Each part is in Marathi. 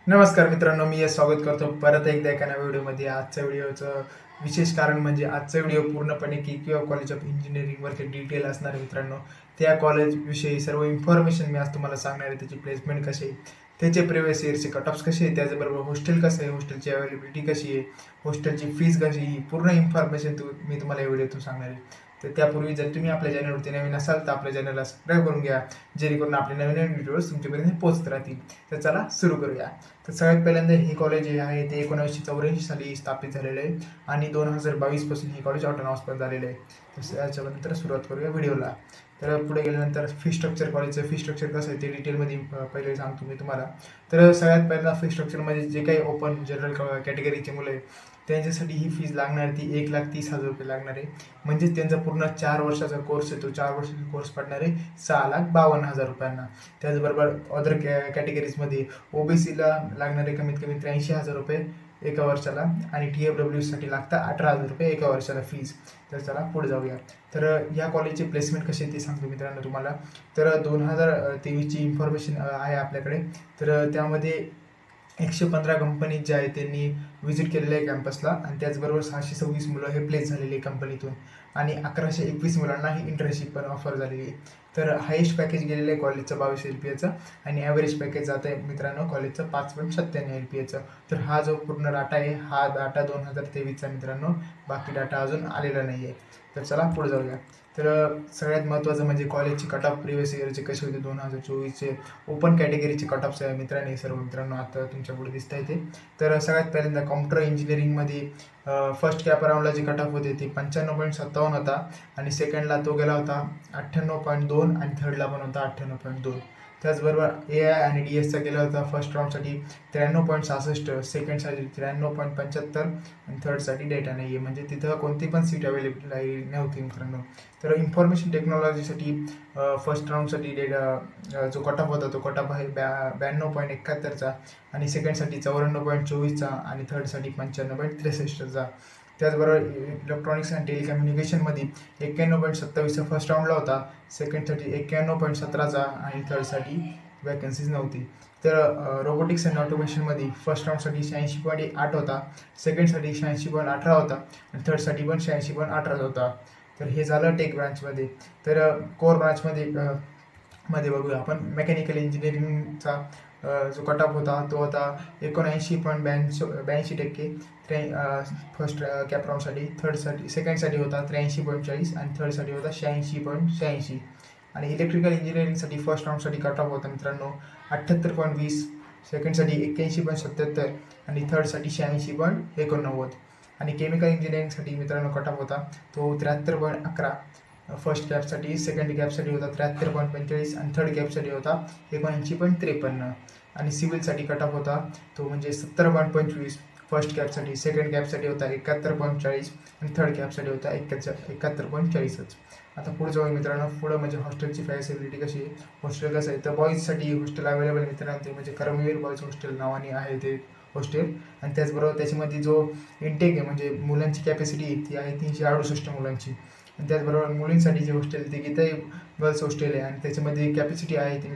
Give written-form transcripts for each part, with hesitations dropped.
नमस्कार मित्रांनो, मी हे स्वागत करतो परत एकदा एका नव्या व्हिडिओमध्ये। आजच्या व्हिडिओचं विशेष कारण म्हणजे आजचा व्हिडिओ पूर्णपणे KQ कॉलेज ऑफ इंजिनिअरिंगवरती डिटेल असणार आहे मित्रांनो। त्या कॉलेजविषयी सर्व इन्फॉर्मेशन मी आज तुम्हाला सांगणार आहे। त्याची प्लेसमेंट कशी आहे, त्याचे प्रिव्हियस इयरचे कट ऑफ्स कसे आहे, त्याचबरोबर हॉस्टेल कसं आहे, हॉस्टेलची अवेलेबिलिटी कशी आहे, हॉस्टेलची फीज कशी आहे, पूर्ण इन्फॉर्मेशन मी तुम्हाला या व्हिडिओतून सांगणार आहे। तर त्यापूर्वी जर तुम्ही आपल्या चॅनलवरती नवीन असाल तर आपल्या चॅनलला सबस्क्राईब करून घ्या, जेणेकरून आपले नवीन नवीन व्हिडिओज तुमच्यापर्यंत पोहोचत राहतील। तर चला सुरू करूया। तर सगळ्यात पहिल्यांदा हे कॉलेज जे आहे ते 1984 साली स्थापित झालेलं आहे आणि 2022 पासून हे कॉलेज ऑटोनॉमस पण झालेलं आहे। तर याच्यानंतर सुरुवात करूया व्हिडिओला। तर पुढे गेल्यानंतर फी स्ट्रक्चर, कॉलेजचं फी स्ट्रक्चर कसं आहे ते डिटेलमध्ये पहिले सांगतो मी तुम्हाला। तर सगळ्यात पहिल्यांदा फी स्ट्रक्चरमध्ये जे काही ओपन जनरल कॅटेगरीचे मुलं आहे त्यांच्यासाठी ही फीज लागणार ती 1,30,000 रुपये लागणार आहे। म्हणजेच त्यांचा पूर्ण 4 वर्षाचा कोर्स आहे, तो 4 वर्षाचा कोर्स पडणार आहे 6,52,000 रुपयांना। त्याचबरोबर अदर कॅटेगरीजमध्ये ओबीसीला लागणारे कमीत कमी 83,000 रुपये एका वर्षाला आणि TFWसाठी लागतं 18,000 रुपये एका वर्षाला फीज। तर चला पुढे जाऊया। तर या कॉलेजचे प्लेसमेंट कसे ते सांगतो मित्रांनो तुम्हाला। तर 2023ची इन्फॉर्मेशन आहे आपल्याकडे। तर त्यामध्ये 115 कंपनी ज्या आहेत त्यांनी व्हिजिट केलेलं आहे कॅम्पसला आणि त्याचबरोबर 626 मुलं हे प्लेस झालेली आहे कंपनीतून आणि 1121 मुलांना ही इंटर्नशिप पण ऑफर झालेली आहे। तर हायेस्ट पॅकेज गेलेलं आहे कॉलेजचं 22 LPAचं आणि ॲव्हरेज पॅकेज जात आहे मित्रांनो कॉलेजचं 5.97 LPAचं। तर हा जो पूर्ण डाटा आहे हा डाटा 2023चा मित्रांनो, बाकी डाटा अजून आलेला नाही आहे। तर चला पुढे जाऊया। तर सगळ्यात महत्त्वाचं म्हणजे कॉलेजचे कट ऑफ प्रिव्हियस इयरचे कसे होते 2024चे ओपन कॅटेगरीचे कट ऑफ्स आहे मित्रांनो, हे सर्व मित्रांनो आता तुमच्यापुढे दिसत आहे ते। तर सगळ्यात पहिल्यांदा कॉम्प्युटर इंजिनिअरिंगमध्ये फर्स्ट कॅप राऊंडला जे कट ऑफ होते ते 95.57 होता आणि सेकंडला तो गेला होता 98.2 आणि थर्डला पण होता 98.2। त्याचबरोबर AI आणि DS गेला होता फर्स्ट राऊंडसाठी 93.66, सेकंडसाठी 93.75 आणि थर्डसाठी डेटा नाही आहे, म्हणजे तिथं कोणती पण सीट अवेलेबल नव्हती मित्रांनो। तर इन्फॉर्मेशन टेक्नॉलॉजीसाठी फर्स्ट राऊंडसाठी डेटा जो कट ऑफ होता तो कट ऑफ आहे 92.71चा आणि सेकंडसाठी 94.24चा आणि थर्डसाठी 95.63चा। त्याचबरोबर इलेक्ट्रॉनिक्स अँड टेलिकम्युनिकेशनमध्ये 91.27चा फर्स्ट राऊंडला होता, सेकंडसाठी 91.17चा आणि थर्डसाठी वॅकन्सीज नव्हती। तर रोबोटिक्स अँड ऑटोमेशनमध्ये फर्स्ट राऊंडसाठी 86.8 होता, सेकंडसाठी 86.18 होता आणि थर्डसाठी पण 86.18 होता। तर हे झालं टेक ब्रांचमध्ये। तर कोर ब्रांचमध्ये बघूया आपण मेकॅनिकल इंजिनिअरिंगचा जो कट ऑफ होता तो होता 79.82% फर्स्ट कॅप राऊंडसाठी, सेकंडसाठी होता 83.40 आणि थर्डसाठी होता 86.86 आणि इलेक्ट्रिकल इंजिनिअरिंगसाठी फर्स्ट राऊंडसाठी कट ऑफ होता मित्रांनो 78.20, सेकंडसाठी 81.77 आणि थर्डसाठी 86.89 आणि केमिकल इंजिनिअरिंगसाठी मित्रांनो कट ऑफ होता तो 73.11 फर्स्ट कॅपसाठी, सेकंड कॅपसाठी होता 73.45 आणि थर्ड कॅपसाठी होता 79.53 आणि सिव्हिलसाठी कट ऑफ होता तो म्हणजे 70.25 फर्स्ट कॅपसाठी, सेकंड कॅपसाठी होता 71.40 आणि थर्ड कॅपसाठी होता 71.40च। आता पुढे जाऊ मित्रांनो। पुढं म्हणजे हॉस्टेलची फॅसिलिटी कशी आहे, हॉस्टेल कसं आहे तर बॉईजसाठी हॉस्टेल अवेलेबल मित्रांनो, ते म्हणजे कर्मवीर बॉईज हॉस्टेल नावाने आहे ते हॉस्टेल आणि त्याचबरोबर त्याच्यामध्ये जो इंटेक आहे म्हणजे मुलांची कॅपॅसिटी ती आहे 368 मुलांची आणि त्याचबरोबर मुलींसाठी जे हॉस्टेल ते गीताई गर्ल्स हॉस्टेल आहे आणि त्याच्यामध्ये कॅपॅसिटी आहे ती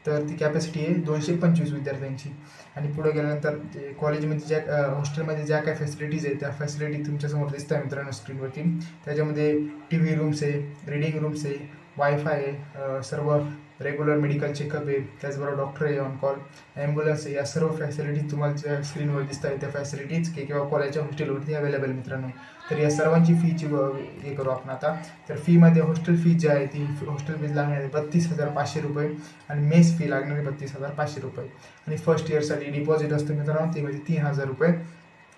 तर ती कॅपॅसिटी आहे 225 विद्यार्थ्यांची। आणि पुढे गेल्यानंतर ते कॉलेजमध्ये ज्या हॉस्टेलमध्ये ज्या काही फॅसिलिटीज आहेत त्या फॅसिलिटी तुमच्यासमोर दिसत आहे मित्रांनो स्क्रीनवरती। त्याच्यामध्ये TV रूम्स आहे, रीडिंग रूम्स आहे, वायफाय आहे, सर्व रेग्युलर मेडिकल चेकअप आहे, त्याचबरोबर डॉक्टर आहे ऑन कॉल, ॲम्ब्युलन्स आहे, या सर्व फॅसिलिटीज तुम्हाला स्क्रीनवर दिसत आहे त्या फॅसिलिटीज किंवा कॉलेजच्या हॉस्टेलवरती अवेलेबल मित्रांनो। तर या सर्वांची फीची हे करू आपण आता। तर फीमध्ये हॉस्टेल फी जी आहे ती हॉस्टेल फीज लागणार आहे 32,500 रुपये आणि मेस फी लागणार आहे 32,500 रुपये आणि फर्स्ट इयरसाठी डिपॉझिट असतं मित्रांनो ती म्हणजे 3,000 रुपये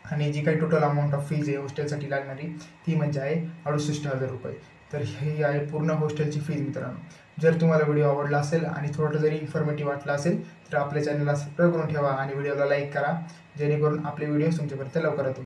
आणि जी काही टोटल अमाऊंट ऑफ फीज आहे हॉस्टेलसाठी लागणारी ती म्हणजे आहे 68,000 रुपये। तर ही आहे पूर्ण हॉस्टेलची फीज मित्रांनो। जर तुम्हाला व्हिडिओ आवडला असेल आणि थोडं जरी इन्फॉर्मेटिव्ह वाटलं असेल तर आपल्या चॅनलला सबस्क्राईब करून ठेवा आणि व्हिडिओला लाईक करा, जेणेकरून आपले व्हिडिओ तुमच्यापर्यंत लवकर येतील।